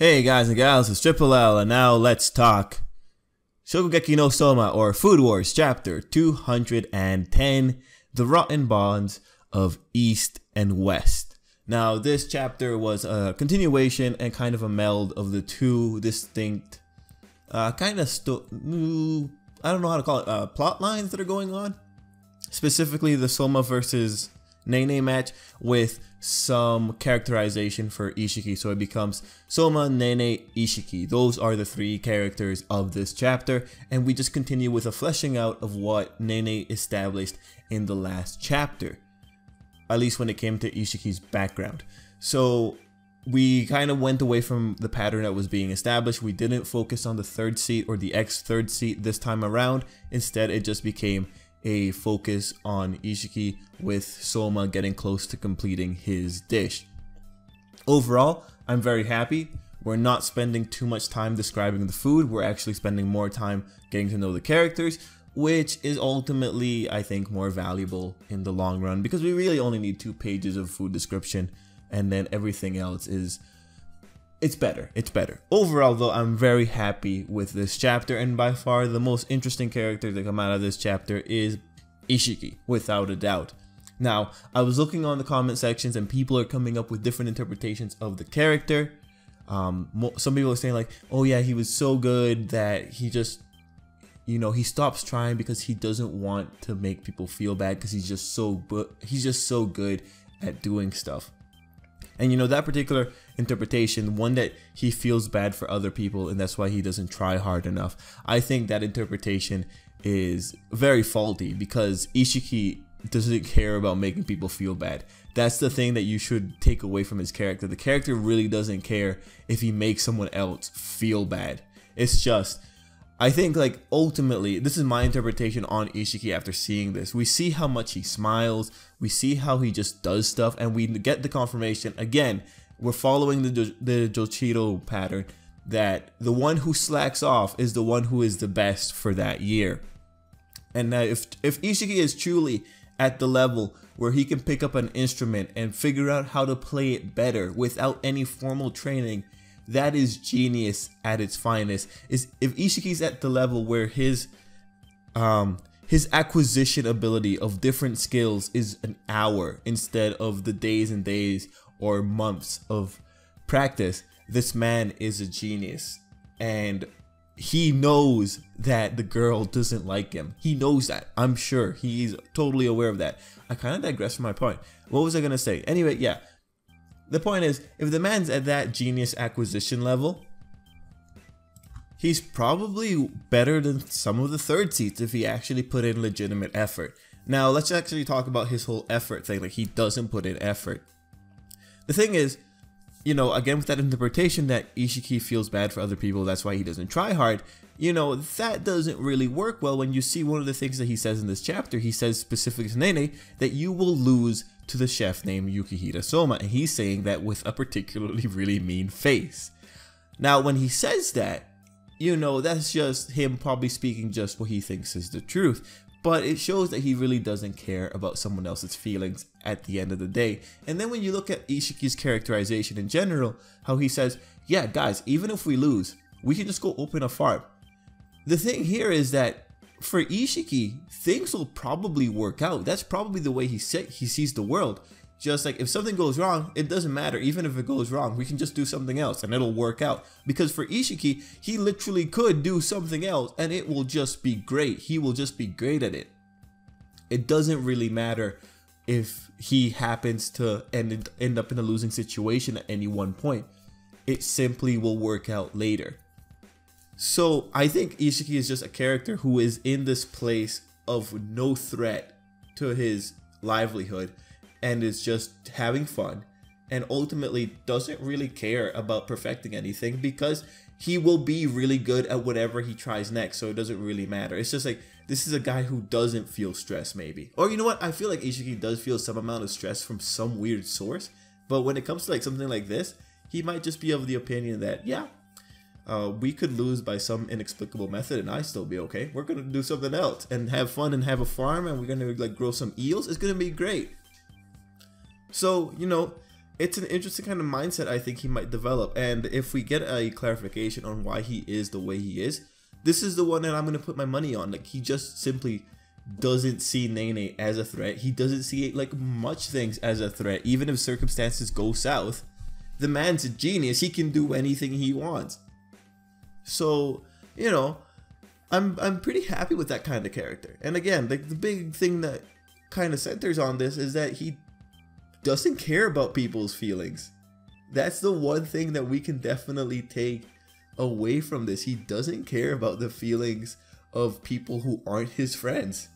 Hey guys and gals, it's Tripl-L, and now let's talk Shokugeki no Soma, or Food Wars, Chapter 210, The Rotten Bonds of East and West. Now, this chapter was a continuation and kind of a meld of the two distinct, I don't know how to call it, plot lines that are going on. Specifically, the Soma versus Nene match with some characterization for Ishikki, so it becomes Soma, Nene, Ishikki. Those are the three characters of this chapter, and we just continue with a fleshing out of what Nene established in the last chapter, at least when it came to Ishikki's background. So we kind of went away from the pattern that was being established. We didn't focus on the third seat or the ex-third seat this time around. Instead, it just became a focus on Ishikki, with Soma getting close to completing his dish. Overall, I'm very happy. We're not spending too much time describing the food. We're actually spending more time getting to know the characters, which is ultimately, I think, more valuable in the long run, because we really only need 2 pages of food description, and then everything else is It's better. Overall, though, I'm very happy with this chapter, and by far the most interesting character to come out of this chapter is Ishikki, without a doubt. Now, I was looking on the comment sections, and people are coming up with different interpretations of the character. Some people are saying like, oh yeah, he was so good that he just, he stops trying because he doesn't want to make people feel bad, because he's just so good at doing stuff. And that particular interpretation, one that he feels bad for other people and that's why he doesn't try hard enough, I think that interpretation is very faulty, because Ishikki doesn't care about making people feel bad. That's the thing that you should take away from his character. The character really doesn't care if he makes someone else feel bad. It's just, I think, like, ultimately, this is my interpretation on Ishikki after seeing this. We see how much he smiles, we see how he just does stuff, and we get the confirmation, again, we're following the Jochiro pattern, that the one who slacks off is the one who is the best for that year. And that if Ishikki is truly at the level where he can pick up an instrument and figure out how to play it better without any formal training, that is genius at its finest. If Ishikki's at the level where his acquisition ability of different skills is an hour instead of the days and days or months of practice, this man is a genius. And he knows that the girl doesn't like him. He knows that. I'm sure he's totally aware of that. I kind of digress from my point. What was I gonna say? Anyway, yeah. The point is, if the man's at that genius acquisition level, he's probably better than some of the third seats if he actually put in legitimate effort. Now, let's actually talk about his whole effort thing. Like, he doesn't put in effort. The thing is, again, with that interpretation that Ishikki feels bad for other people, that's why he doesn't try hard, that doesn't really work well when you see one of the things that he says in this chapter. He says specifically to Nene that you will lose to the chef named Yukihira Soma, and he's saying that with a particularly really mean face. Now, when he says that, that's just him probably speaking just what he thinks is the truth. But it shows that he really doesn't care about someone else's feelings at the end of the day. And then when you look at Ishikki's characterization in general, how he says, yeah, guys, even if we lose, we can just go open a farm. The thing here is that for Ishikki, things will probably work out. That's probably the way he sees the world. Just like, if something goes wrong, it doesn't matter. Even if it goes wrong, we can just do something else and it'll work out. Because for Ishikki, he literally could do something else and it will just be great. He will just be great at it. It doesn't really matter if he happens to end up in a losing situation at any one point. It simply will work out later. So I think Ishikki is just a character who is in this place of no threat to his livelihood, and is just having fun, and ultimately doesn't really care about perfecting anything, because he will be really good at whatever he tries next, so it doesn't really matter. It's just like, this is a guy who doesn't feel stress, maybe. Or you know what, I feel like Ishikki does feel some amount of stress from some weird source, but when it comes to like something like this, he might just be of the opinion that, yeah, we could lose by some inexplicable method and I still be okay. We're gonna do something else and have fun and have a farm, and we're gonna like grow some eels. It's gonna be great. So, it's an interesting kind of mindset I think he might develop. And if we get a clarification on why he is the way he is, this is the one that I'm going to put my money on. Like, he just simply doesn't see Nene as a threat. He doesn't see like much things as a threat. Even if circumstances go south, the man's a genius. He can do anything he wants. So, you know, I'm pretty happy with that kind of character. And again, like, the big thing that kind of centers on this is that he doesn't care about people's feelings. That's the one thing that we can definitely take away from this. He doesn't care about the feelings of people who aren't his friends.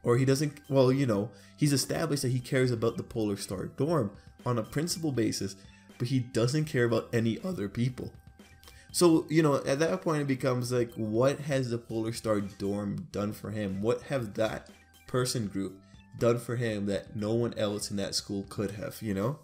Or he doesn't, well, you know, he's established that he cares about the Polar Star dorm on a principle basis, but he doesn't care about any other people. So, you know, at that point it becomes like, what has the Polar Star dorm done for him? What have that person group done for him that no one else in that school could have, you know?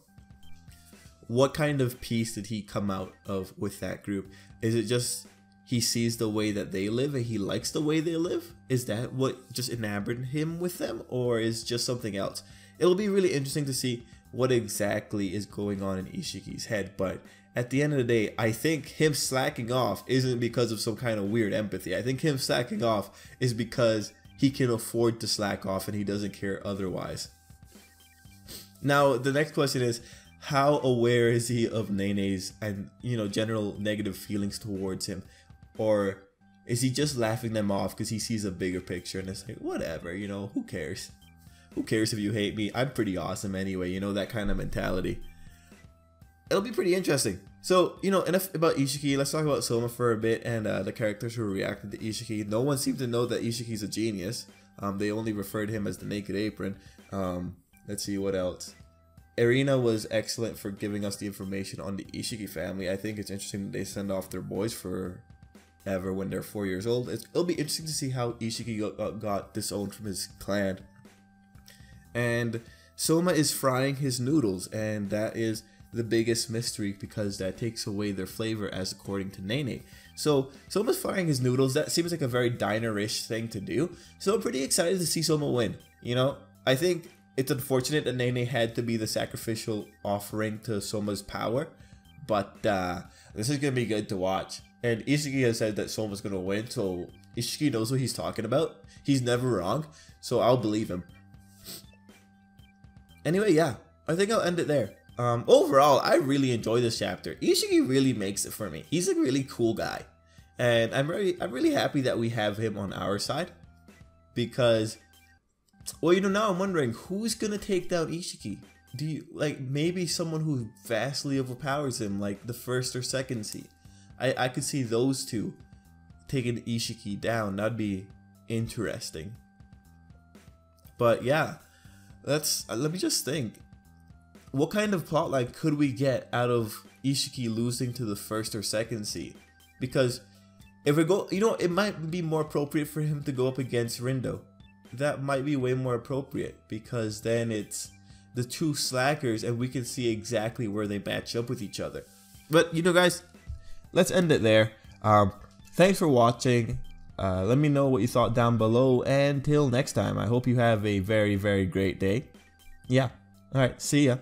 What kind of peace did he come out of with that group? Is it just he sees the way that they live and he likes the way they live? Is that what just enamored him with them, or is just something else? It'll be really interesting to see what exactly is going on in Ishikki's head, but at the end of the day, I think him slacking off isn't because of some kind of weird empathy. I think him slacking off is because he can afford to slack off and he doesn't care otherwise. Now, the next question is, how aware is he of Nene's and, you know, general negative feelings towards him? Or is he just laughing them off because he sees a bigger picture and it's like, whatever, you know, who cares? Who cares if you hate me? I'm pretty awesome anyway, you know, that kind of mentality. It'll be pretty interesting. So, you know, enough about Ishikki. Let's talk about Soma for a bit and the characters who reacted to Ishikki. No one seemed to know that Ishikki's a genius. They only referred him as the Naked Apron. Let's see what else. Erina was excellent for giving us the information on the Ishikki family. I think it's interesting that they send off their boys forever when they're 4 years old. It'll be interesting to see how Ishikki got disowned from his clan. And Soma is frying his noodles, and that is the biggest mystery because that takes away their flavor as according to Nene. So Soma's frying his noodles. That seems like a very diner-ish thing to do. So I'm pretty excited to see Soma win. You know, I think it's unfortunate that Nene had to be the sacrificial offering to Soma's power, but this is going to be good to watch. And Ishikki has said that Soma's going to win, so Ishikki knows what he's talking about. He's never wrong, so I'll believe him. Anyway, yeah, I think I'll end it there. Overall, I really enjoy this chapter. Ishikki really makes it for me. He's a really cool guy, and I'm really happy that we have him on our side because, well, you know, now I'm wondering who's gonna take down Ishikki. Do you like maybe someone who vastly overpowers him, like the first or second seed? I could see those two taking Ishikki down. That'd be interesting. But yeah, let me just think. What kind of plotline could we get out of Ishikki losing to the first or second seed? Because if we go, you know, it might be more appropriate for him to go up against Rindo. That might be way more appropriate because then it's the two slackers and we can see exactly where they match up with each other. But, you know, guys, let's end it there. Thanks for watching. Let me know what you thought down below. And till next time, I hope you have a very, very great day. Yeah. All right. See ya.